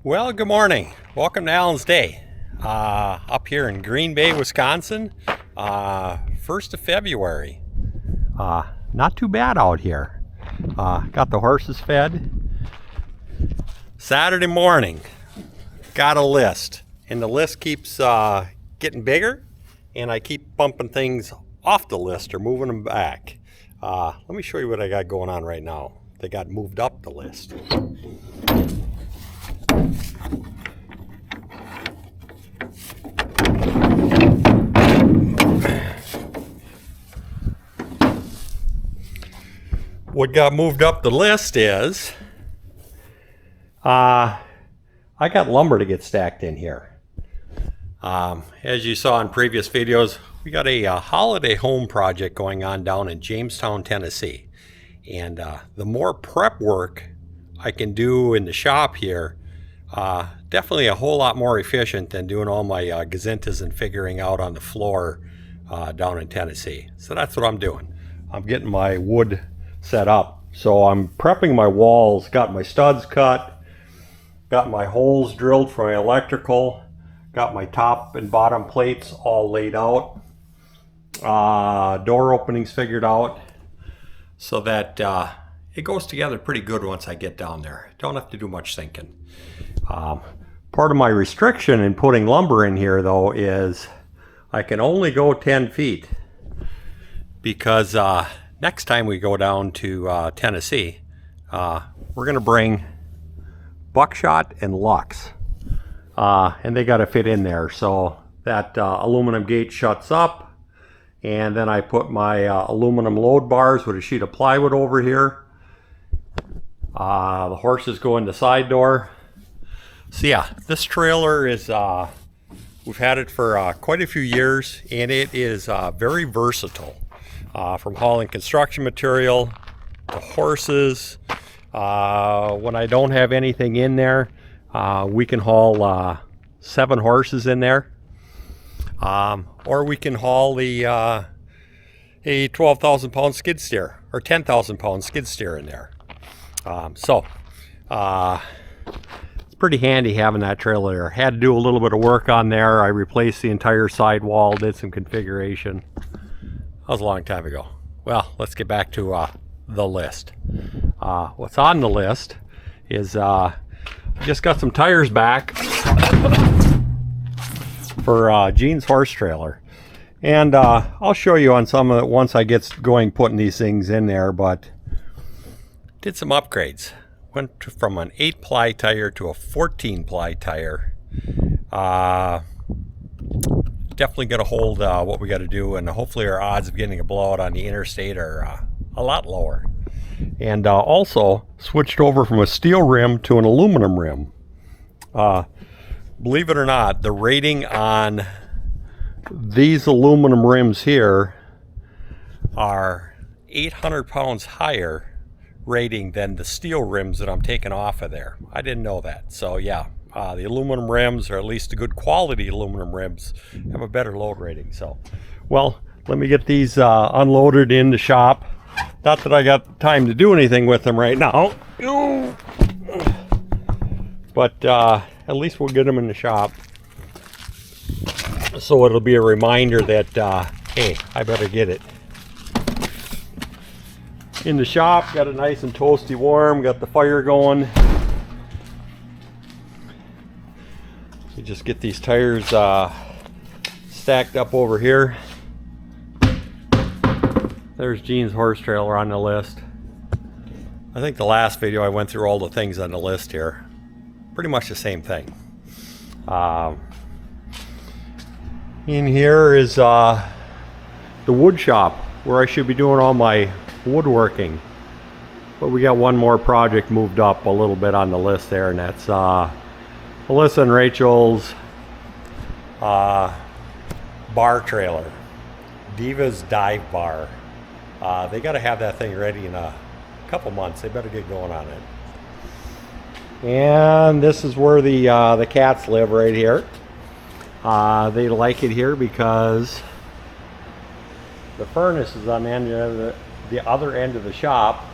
Well, good morning. Welcome to Allen's Day. Up here in Green Bay, Wisconsin, 1st of February. Not too bad out here. Got the horses fed. Saturday morning, got a list. And the list keeps getting bigger, and I keep bumping things off the list or moving them back. Let me show you what I got going on right now. They got moved up the list. What got moved up the list is I got lumber to get stacked in here. As you saw in previous videos, we got a holiday home project going on down in Jamestown, Tennessee. And the more prep work I can do in the shop here, definitely a whole lot more efficient than doing all my gazintas and figuring out on the floor down in Tennessee. So that's what I'm doing. I'm getting my wood set up. So I'm prepping my walls, got my studs cut, got my holes drilled for my electrical, got my top and bottom plates all laid out, door openings figured out, so that it goes together pretty good once I get down there. Don't have to do much thinking. Part of my restriction in putting lumber in here though is I can only go 10 feet because next time we go down to Tennessee, we're going to bring buckshot and Lux, and they got to fit in there. So that aluminum gate shuts up, and then I put my aluminum load bars with a sheet of plywood over here. The horses go in the side door. So yeah, this trailer is, we've had it for quite a few years, and it is very versatile. From hauling construction material to horses. When I don't have anything in there, we can haul 7 horses in there. Or we can haul a 12,000 pound skid steer or 10,000 pound skid steer in there. So it's pretty handy having that trailer there. Had to do a little bit of work on there. I replaced the entire sidewall, did some configuration. That was a long time ago. Well, let's get back to the list. What's on the list is I just got some tires back for Gene's horse trailer. And I'll show you on some of it once I get going putting these things in there, but did some upgrades. Went from an 8-ply tire to a 14-ply tire. Definitely going to hold what we got to do, and hopefully our odds of getting a blowout on the interstate are a lot lower. And also switched over from a steel rim to an aluminum rim. Believe it or not, the rating on these aluminum rims here are 800 pounds higher rating than the steel rims that I'm taking off of there. I didn't know that. So yeah. The aluminum rims, or at least the good quality aluminum rims, have a better load rating. So, well, let me get these unloaded in the shop. Not that I got time to do anything with them right now, but at least we'll get them in the shop. So it'll be a reminder that, hey, I better get it. In the shop, got it nice and toasty warm, got the fire going. You just get these tires stacked up over here. There's Gene's horse trailer on the list. I think the last video I went through all the things on the list here. Pretty much the same thing. In here is the wood shop where I should be doing all my woodworking. But we got one more project moved up a little bit on the list there, and that's Melissa and Rachel's bar trailer, Diva's Dive Bar. They got to have that thing ready in a couple months. They better get going on it. And this is where the cats live, right here. They like it here because the furnace is on the end of the other end of the shop.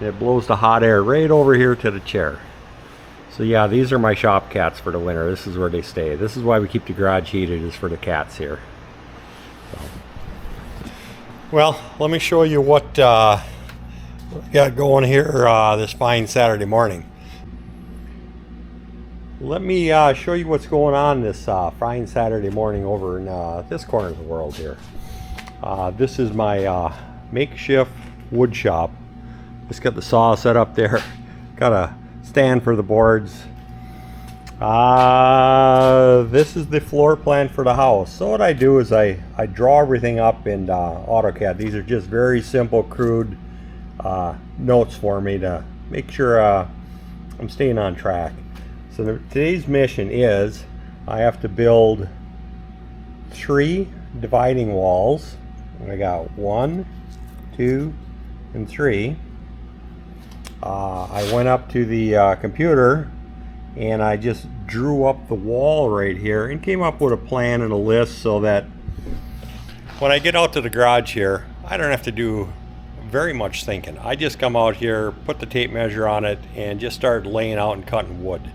It blows the hot air right over here to the chair. So yeah, these are my shop cats for the winter. This is where they stay. This is why we keep the garage heated, is for the cats here. So. Well, let me show you what we got going here this fine Saturday morning. Let me show you what's going on this fine Saturday morning over in this corner of the world here. This is my makeshift wood shop. Just got the saw set up there. Got a stand for the boards. This is the floor plan for the house. So what I do is I draw everything up in AutoCAD. These are just very simple, crude notes for me to make sure I'm staying on track. So today's mission is I have to build 3 dividing walls. I got 1, 2, and 3. I went up to the computer and I just drew up the wall right here and came up with a plan and a list so that when I get out to the garage here, I don't have to do very much thinking. I just come out here, put the tape measure on it, and just start laying out and cutting wood.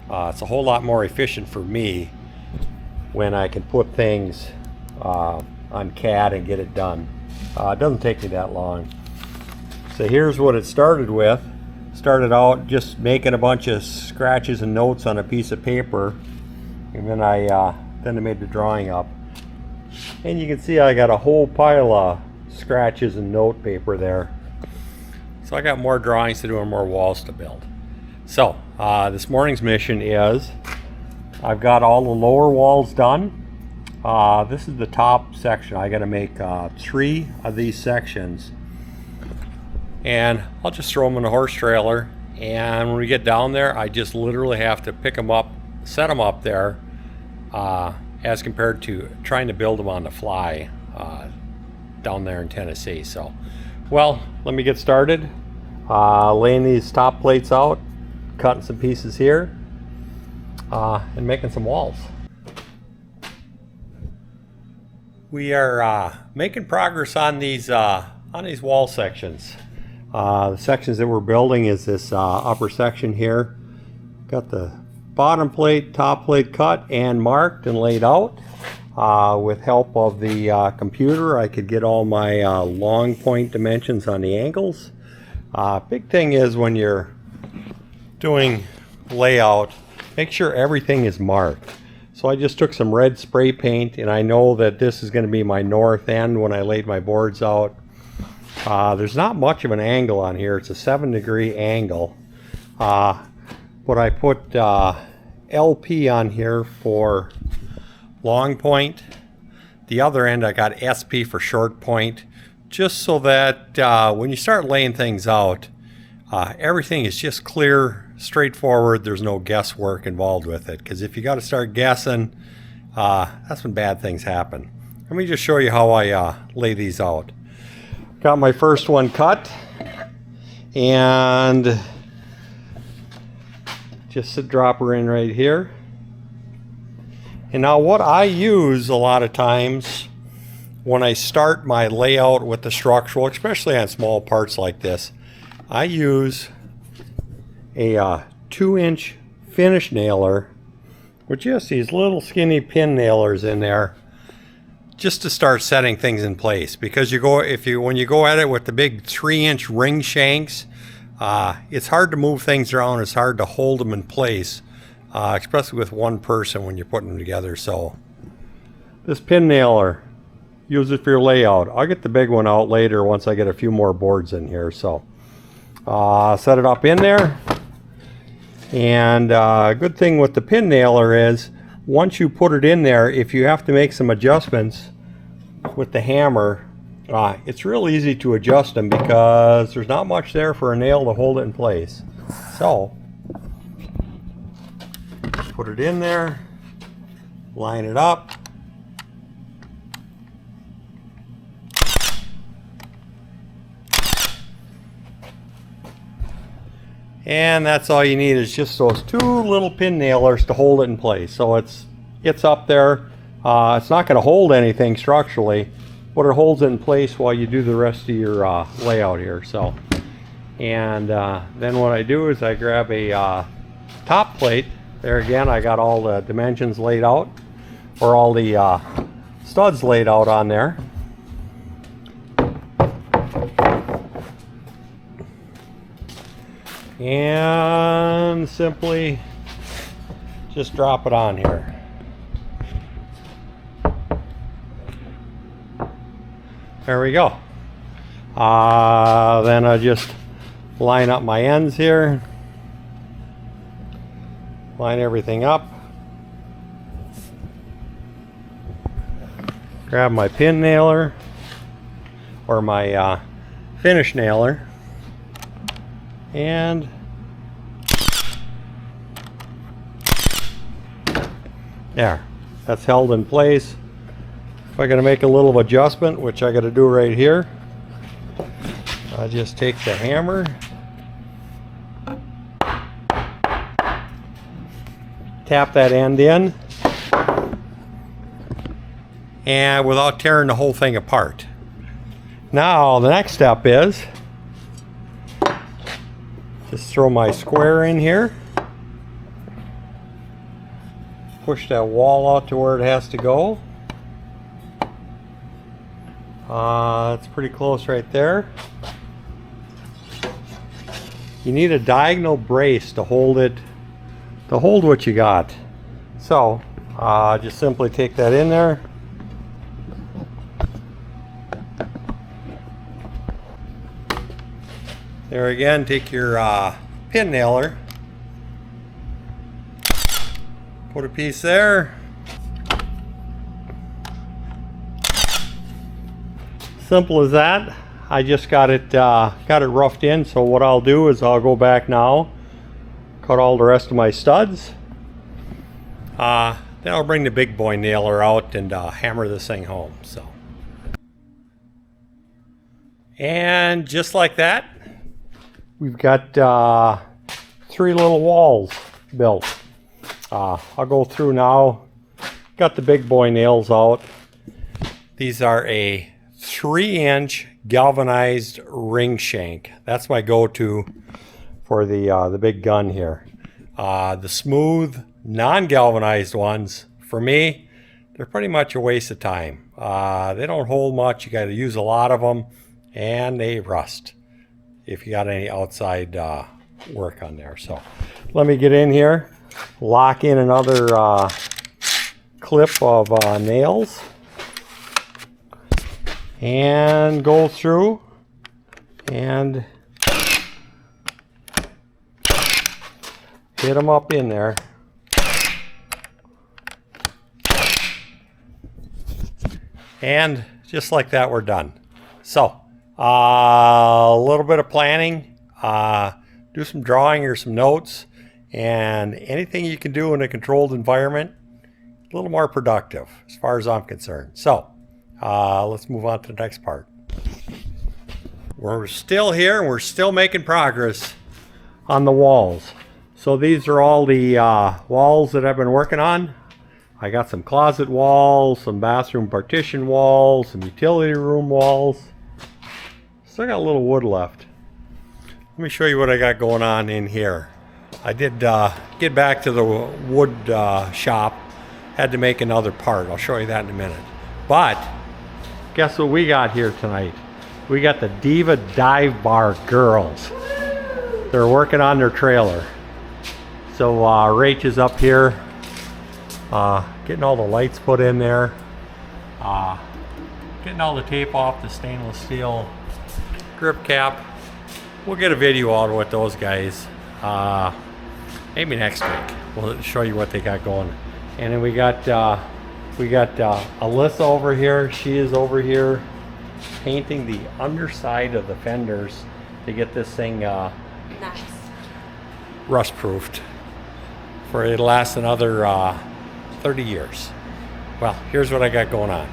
It's a whole lot more efficient for me when I can put things on CAD and get it done. It doesn't take me that long. So here's what it started with. Started out just making a bunch of scratches and notes on a piece of paper, and then I made the drawing up. And you can see I got a whole pile of scratches and note paper there. So I got more drawings to do and more walls to build. So this morning's mission is I've got all the lower walls done. This is the top section. I got to make 3 of these sections, and I'll just throw them in a horse trailer, and when we get down there I just literally have to pick them up, set them up there, as compared to trying to build them on the fly down there in Tennessee. So, well, let me get started laying these top plates out, cutting some pieces here, and making some walls. We are making progress on these wall sections. The sections that we're building is this upper section here. Got the bottom plate, top plate cut and marked and laid out. With help of the computer, I could get all my long point dimensions on the angles. Big thing is when you're doing layout, make sure everything is marked. So I just took some red spray paint, and I know that this is going to be my north end when I laid my boards out. There's not much of an angle on here. It's a 7-degree angle. But I put LP on here for long point. The other end I got SP for short point, just so that when you start laying things out, everything is just clear, straightforward. There's no guesswork involved with it, because if you got to start guessing, that's when bad things happen. Let me just show you how I lay these out. Got my first one cut, and just a dropper in right here. And now what I use a lot of times when I start my layout with the structural, especially on small parts like this, I use a 2-inch finish nailer with just these little skinny pin nailers in there, just to start setting things in place. Because when you go at it with the big 3-inch ring shanks, it's hard to move things around. It's hard to hold them in place, especially with one person when you're putting them together. So this pin nailer, use it for your layout. I'll get the big one out later once I get a few more boards in here. So set it up in there. And good thing with the pin nailer is once you put it in there, if you have to make some adjustments with the hammer, it's real easy to adjust them because there's not much there for a nail to hold it in place. So put it in there, line it up, and that's all you need, is just those 2 little pin nailers to hold it in place. So it's up there. It's not going to hold anything structurally, but it holds it in place while you do the rest of your layout here. So, and then what I do is I grab a top plate, there again I got all the dimensions laid out, or all the studs laid out on there. And simply just drop it on here. There we go. Then I just line up my ends here. Line everything up. Grab my pin nailer or my finish nailer. And there, that's held in place. If I gotta make a little adjustment, which I gotta do right here, I just take the hammer, tap that end in, and without tearing the whole thing apart. Now the next step is just throw my square in here, push that wall out to where it has to go. It's pretty close right there. You need a diagonal brace to hold it, to hold what you got. So just simply take that in there. There again, take your pin nailer, put a piece there. Simple as that. I just got it roughed in, so what I'll do is I'll go back now, cut all the rest of my studs. Then I'll bring the big boy nailer out and hammer this thing home. So, and just like that, we've got 3 little walls built. I'll go through now. Got the big boy nails out. These are a 3-inch galvanized ring shank. That's my go-to for the big gun here. The smooth, non-galvanized ones, for me, they're pretty much a waste of time. They don't hold much. You got to use a lot of them, and they rust if you got any outside work on there. So let me get in here, lock in another clip of nails, and go through and hit them up in there. And just like that, we're done. So a little bit of planning, do some drawing or some notes, and anything you can do in a controlled environment, a little more productive as far as I'm concerned. So let's move on to the next part. We're still here and we're still making progress on the walls. So these are all the walls that I've been working on. I got some closet walls, some bathroom partition walls, some utility room walls. Still got a little wood left. Let me show you what I got going on in here. I did get back to the wood shop. Had to make another part. I'll show you that in a minute. But guess what we got here tonight? We got the Diva Dive Bar girls. They're working on their trailer. So Rach is up here getting all the lights put in there, getting all the tape off the stainless steel grip cap. We'll get a video out with those guys maybe next week. We'll show you what they got going. And then we got Alyssa over here. She is over here painting the underside of the fenders to get this thing nice rust proofed for it to last another 30 years. Well, here's what I got going on.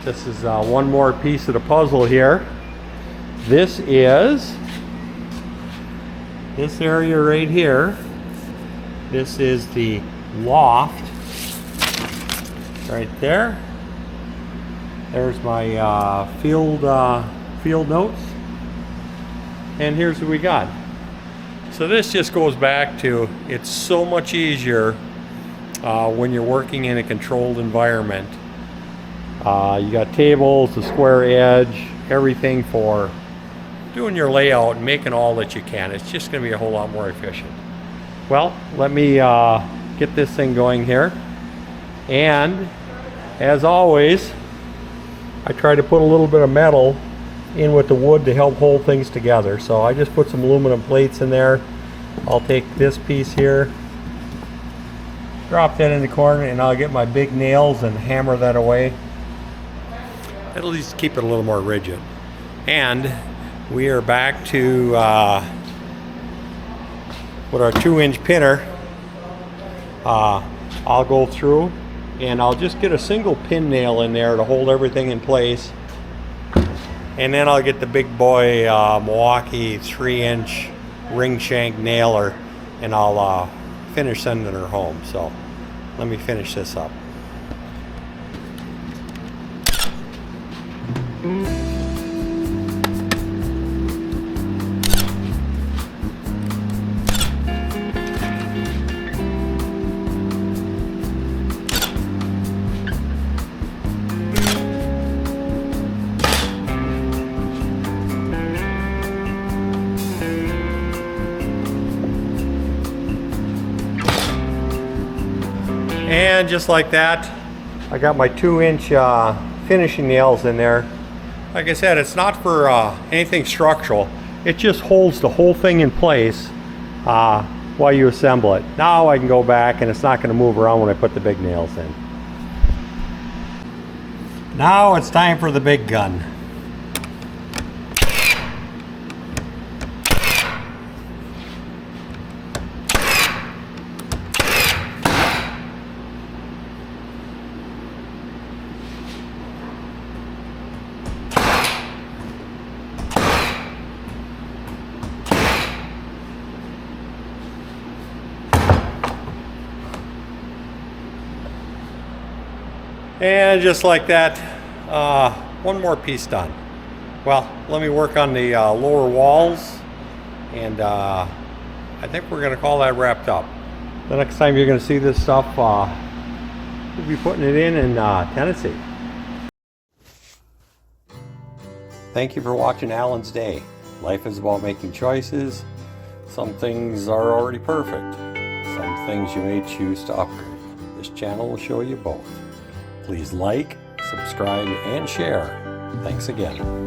This is one more piece of the puzzle here. This is this area right here. This is the loft right there. There's my field notes. And here's what we got. So this just goes back to, it's so much easier when you're working in a controlled environment. You got tables, the square edge, everything for doing your layout and making all that you can. It's just going to be a whole lot more efficient. Well, let me get this thing going here. And as always, I try to put a little bit of metal in with the wood to help hold things together. So I just put some aluminum plates in there. I'll take this piece here, drop that in the corner, and I'll get my big nails and hammer that away. It'll at least keep it a little more rigid. And we are back to with our 2-inch pinner. I'll go through and I'll just get a single pin nail in there to hold everything in place. And then I'll get the big boy Milwaukee 3-inch ring shank nailer, and I'll finish sending her home. So let me finish this up. And just like that, I got my 2-inch finishing nails in there. Like I said, it's not for anything structural. It just holds the whole thing in place while you assemble it. Now I can go back and it's not going to move around when I put the big nails in. Now it's time for the big gun. And just like that, one more piece done. Well, let me work on the lower walls, and I think we're going to call that wrapped up. The next time you're going to see this stuff, we'll be putting it in Tennessee. Thank you for watching Alan's Day. Life is about making choices. Some things are already perfect. Some things you may choose to upgrade. This channel will show you both. Please like, subscribe, and share. Thanks again.